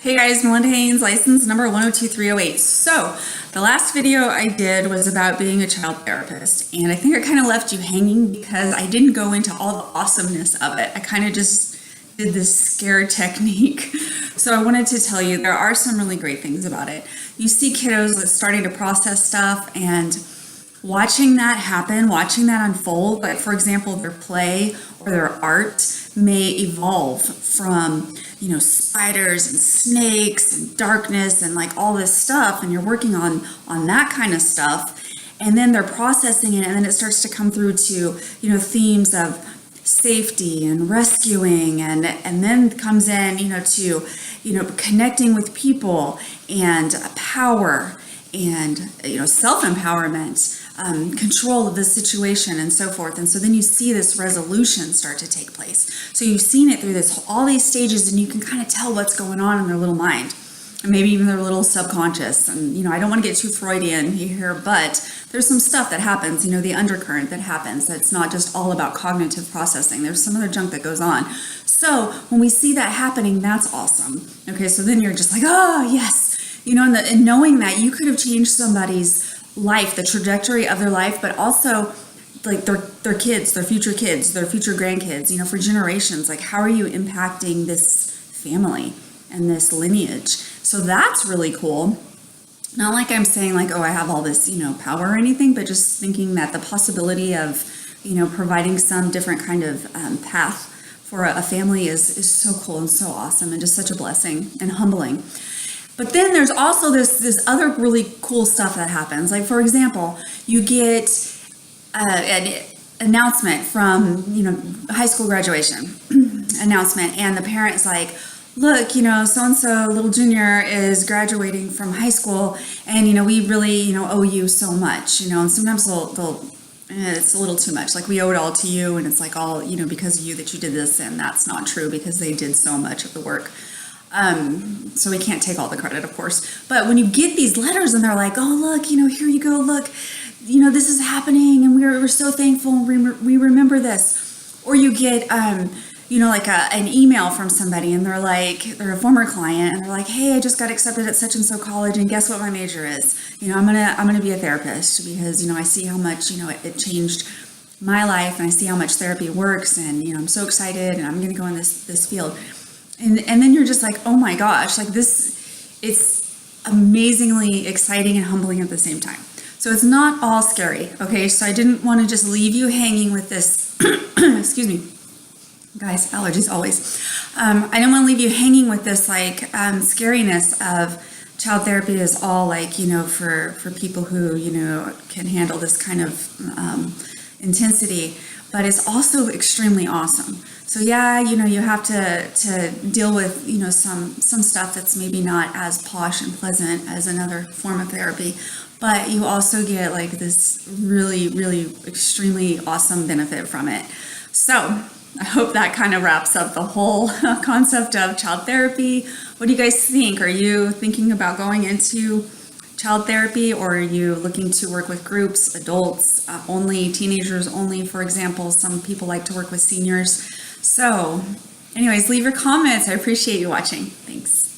Hey guys, Melinda Haynes, license number 102308. So the last video I did was about being a child therapist, and I think I kind of left you hanging because I didn't go into all the awesomeness of it. I kind of just did this scare technique. So I wanted to tell you there are some really great things about it. You see kiddos that's starting to process stuff, and watching that happen, watching that unfold, like for example, their play or their art may evolve from, spiders and snakes and darkness and like all this stuff, and you're working on that kind of stuff, and then they're processing it, and then it starts to come through to, themes of safety and rescuing, and then comes in, to, connecting with people and power and, self-empowerment, control of the situation and so forth. And so then you see this resolution start to take place. So you've seen it through all these stages, and you can kind of tell what's going on in their little mind, and maybe even their little subconscious. And, I don't want to get too Freudian here, but there's some stuff that happens, the undercurrent that happens. That's not just all about cognitive processing. There's some other junk that goes on. So when we see that happening, that's awesome. Okay, so then you're just like, oh, yes. And knowing that you could have changed somebody's life, the trajectory of their life, but also like their kids, their future grandkids, for generations. Like, how are you impacting this family and this lineage? So that's really cool. Not like I'm saying like, oh, I have all this, power or anything, but just thinking that the possibility of, providing some different kind of path for a family is so cool and so awesome, and just such a blessing and humbling. But then there's also this other really cool stuff that happens. Like, for example, you get an announcement from, high school graduation announcement, and the parent's like, look, so-and-so little junior is graduating from high school, and, we really, owe you so much, and sometimes it's a little too much. Like, we owe it all to you, and it's like all, because of you that you did this, and that's not true because they did so much of the work. So we can't take all the credit, of course. But when you get these letters and they're like, oh, look, here you go, look, this is happening, and we're so thankful, and we remember this. Or you get, like an email from somebody, and they're a former client, and they're like, hey, I just got accepted at such and so college, and guess what my major is? I'm gonna be a therapist because, I see how much, it changed my life, and I see how much therapy works, and, I'm so excited, and I'm gonna go in this field. And then you're just like, oh my gosh, like this, it's amazingly exciting and humbling at the same time. So it's not all scary, okay? So I didn't want to just leave you hanging with this, excuse me, guys, allergies always. I didn't want to leave you hanging with this like scariness of child therapy is all like, for people who, can handle this kind of intensity, but it's also extremely awesome. So yeah, you have to deal with, some stuff that's maybe not as posh and pleasant as another form of therapy, but you also get like this really, really extremely awesome benefit from it. So I hope that kind of wraps up the whole concept of child therapy. What do you guys think? Are you thinking about going into child therapy, or are you looking to work with groups, adults only, teenagers only, for example? Some people like to work with seniors. So anyways, leave your comments. I appreciate you watching. Thanks.